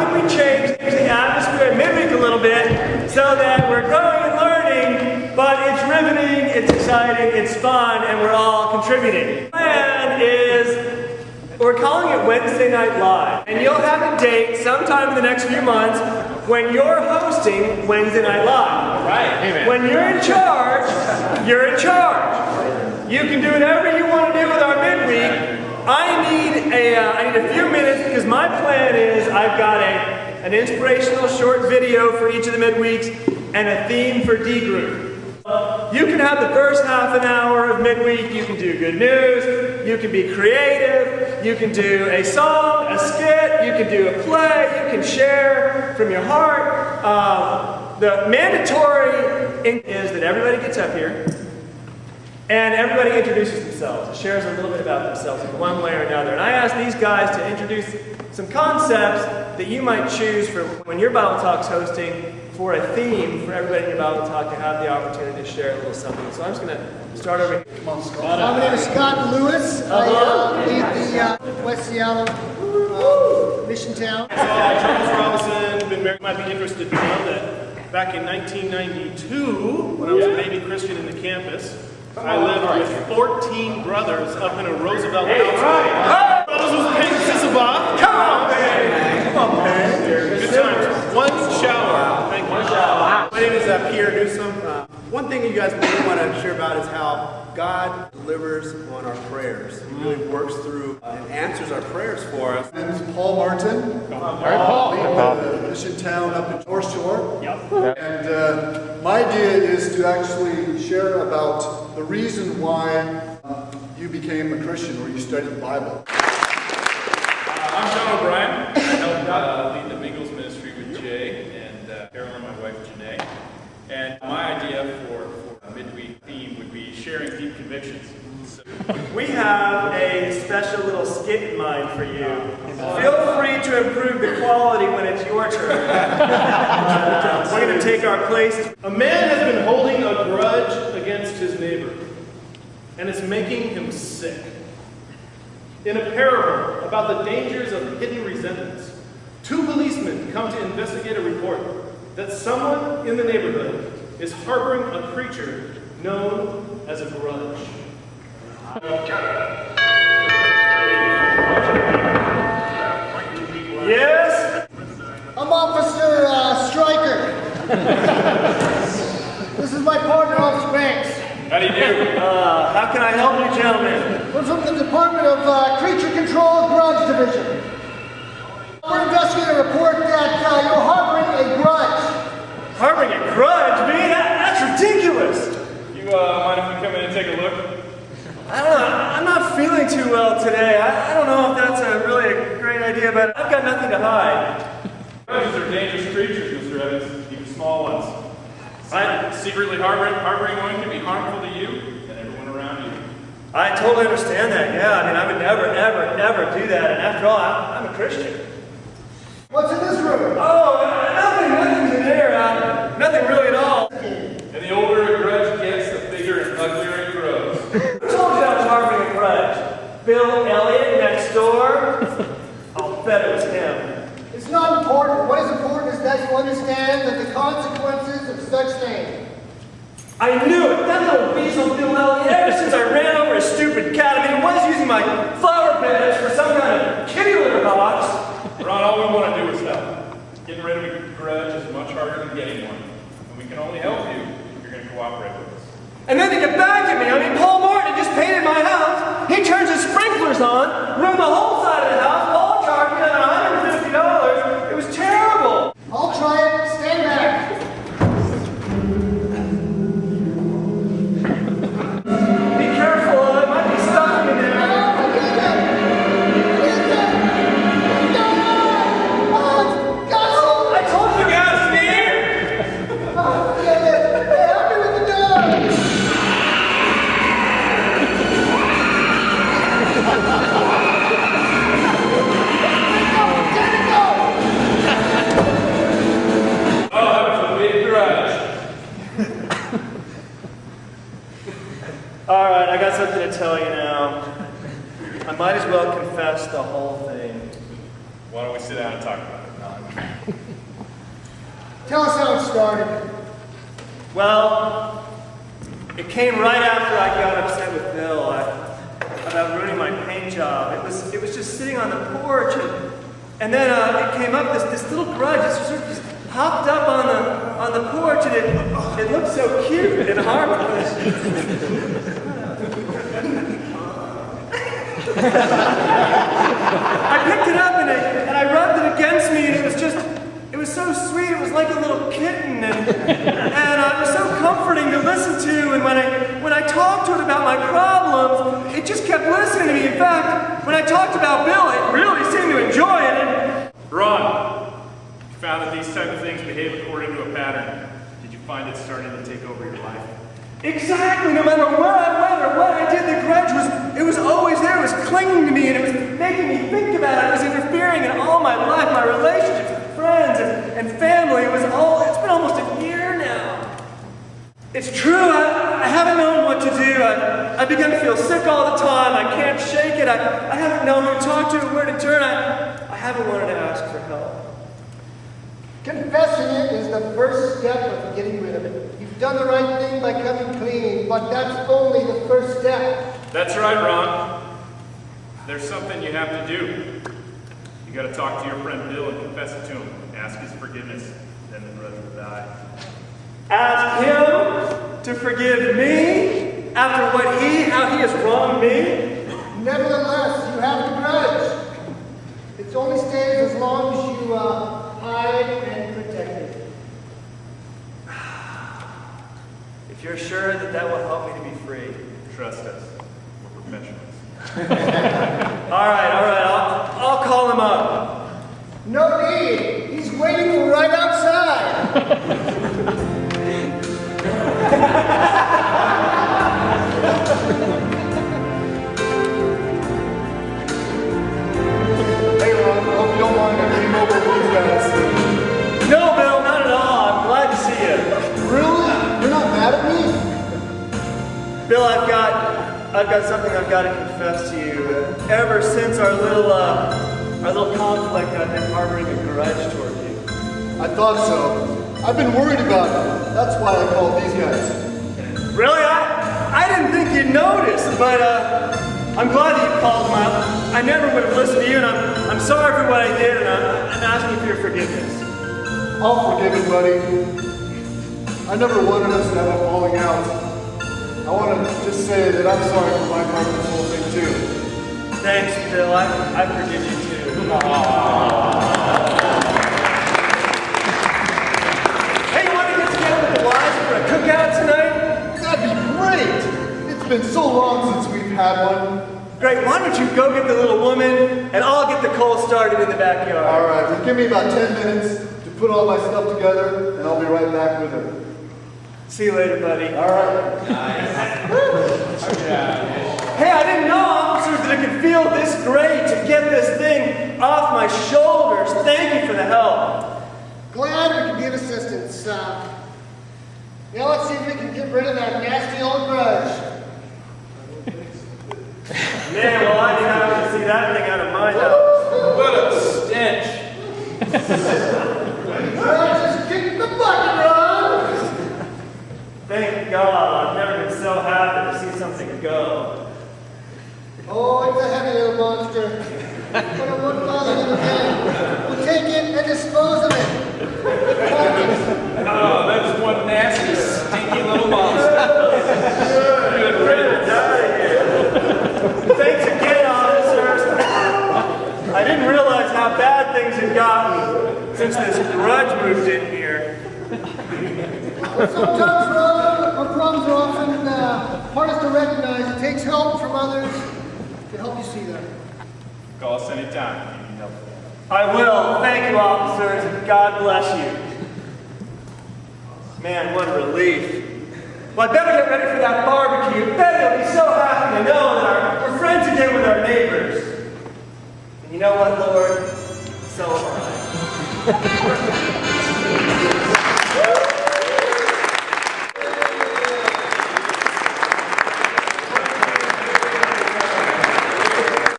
can we change the atmosphere at midweek a little bit so that we're growing and learning, but it's riveting, it's exciting, it's fun, and we're all contributing. The plan is, we're calling it Wednesday Night Live, and you'll have a date sometime in the next few months when you're hosting Wednesday Night Live. All right. Amen. When you're in charge, you're in charge. You can do whatever you want to do with our midweek. I need a few minutes because my plan is I've got an inspirational short video for each of the midweeks and a theme for D group. You can have the first half an hour of midweek. You can do good news. You can be creative. You can do a song, a skit. You can do a play. You can share from your heart. The mandatory is that everybody gets up here and everybody introduces themselves, shares a little bit about themselves in one way or another. And I asked these guys to introduce some concepts that you might choose for when your Bible Talk's hosting, for a theme for everybody in your Bible Talk to have the opportunity to share a little something. So I'm just going to start over here. Come on, Scott. My name is Scott Lewis. I lead the West Seattle Mission Town. Charles Robinson, been married. Might be interested to know that back in 1992, when I was a baby Christian in the campus, I lived with 14 brothers up in a Roosevelt household. Brothers was paying Sissabah. Come on, man. Come on, man. Good times. One shower. Thank you. My name is Pierre Newsom. One thing you guys really want to share about is how God delivers on our prayers. He really works through and answers our prayers for us. My name is Paul Martin. Paul. Mission Town up in North Shore. Yep. And my idea is to actually share about the reason why you became a Christian or you studied the Bible. I'm Sean O'Brien. I help lead the Mingles ministry with Jay and Carolyn, my wife, Janae. And my idea for a midweek theme would be sharing deep convictions. So, We have a special little skit in mind for you. Feel free to improve the quality when it's your turn. We're going to take our place. a man has been holding a grudge against his neighbor, and it's making him sick. In a parable about the dangers of hidden resentments, two policemen come to investigate a report that someone in the neighborhood is harboring a creature known as a grudge. Yes? I'm Officer Stryker. This is my partner, Officer Banks. How do you do? How can I help you, gentlemen? We're from the Department of Creature Control Grudge Division. We're investigating a report that you're harboring a grudge. Harboring a grudge? Me? That's ridiculous. You mind if we come in and take a look? I don't know. I'm not feeling too well today. I don't know if that's really a great idea, but I've got nothing to hide. Grudges are dangerous creatures, Mr. Evans, even small ones. Secretly harboring one can be harmful to you and everyone around you. I totally understand that, yeah. I mean, I would never, ever, ever do that. And after all, I'm a Christian. What's in this room? Oh, nothing's in there. Nothing really at all. And the older a grudge gets, the bigger and uglier it grows. Who told you I was harboring a grudge? Bill Elliott next door? I'll bet it was him. It's not important. What is important is that you understand that the consequences of such things. I knew it. That little weasel Bill Elliott, ever since I ran over a stupid cat, I mean, he was using my flower beds for some kind of kitty litter box. Ron, all we want to do is help. Getting rid of a grudge is much harder than getting one. And we can only help you if you're going to cooperate with us. And then to get back at me, I mean, Paul Martin just painted my house. He turns his sprinklers on, ruined the whole side of the house. Paul charged me $150. It was terrible. I'll try it. Stand back. Be careful, it might be stuck in there. I told you guys, Steve! Help me with the door. Oh, that was a big grudge. All right, I got something to tell you now. I might as well confess the whole thing. Why don't we sit down and talk about it? Tell us how it started. Well, it came right after I got upset with Bill about ruining my paint job. It was just sitting on the porch, and then it came up, this little grudge. It sort of just popped up on the porch, and it looked so cute and harmless. I picked it up and I rubbed it against me, and it was so sweet. It was like a little kitten, and it was so comforting to listen to. And when I talked to it about my problems, it just kept listening to me. In fact, when I talked about Bill, it really seemed to enjoy it. Ron, you found that these type of things behave according to a pattern. Did you find it starting to take over your life? Exactly. No matter where I went or what I did, the grudge was always there. It was clinging to me, and it was making me think about it. It was interfering in all my life, my relationships with friends and family. It's been almost a year now. It's true. I haven't known what to do. I begun to feel sick all the time. I can't shake it. I haven't known who to talk to, where to turn. I haven't wanted to ask for help. Confessing it is the first step of getting rid of it. You've done the right thing by coming clean, but that's only the first step. That's right, Ron. There's something you have to do. You got to talk to your friend Bill and confess it to him. Ask his forgiveness, then the grudge will die. Ask him to forgive me after how he has wronged me? Nevertheless, you have the grudge. It only stays as long as you hide and protect it. If you're sure that will help me to be free. Trust us. We're professionals. All right. I'll call him up. No need. He's waiting right outside. Hey Ron, I hope you don't mind I came over with these guys. No, Bill, not at all. I'm glad to see you. Really? You're not mad at me? Bill, I've got something I've got to confess to you. Ever since our little conflict, I've been harboring a grudge toward you. I thought so. I've been worried about it. That's why I called these guys. Really? I didn't think you'd notice, but I'm glad that you called them out. I never would have listened to you, and I'm sorry for what I did, and I'm asking for your forgiveness. I'll forgive you, buddy. I never wanted us to have a falling out. I want to just say that I'm sorry for my part of this whole thing, too. Thanks, Bill. I forgive you, too. Hey, you want to get together with the wives for a cookout tonight? That'd be great! It's been so long since we've had one. Great. Why don't you go get the little woman, and I'll get the coal started in the backyard. All right, well, give me about 10 minutes to put all my stuff together, and I'll be right back with her. See you later, buddy. All right. Hey, I didn't know, officers, that it could feel this great to get this thing off my shoulders. Thank you for the help. Glad we can be of assistance. Now let's see if we can get rid of that nasty old grudge. Man, well, I'd be happy to see that thing out of my house. What a stench! Grudge is kicking the bucket, Ron! Thank God, I've never been so happy to see something go. Oh, it's a heavy little monster. But it won't bother him again. We'll take it and dispose of it. Oh, that's one nasty, stinky little monster. Good riddance out of here. Thanks again, officers. I didn't realize how bad things had gotten since this grudge moved in here. Sometimes, Ron, our problems are often hardest to recognize. It takes help from others to help you see them. Call us anytime if you need help. I will. Thank you, officers. God bless you. Man, what a relief. Well, I better get ready for that barbecue. Betty will be so happy to know that we're friends again with our neighbors. And you know what, Lord? So am I.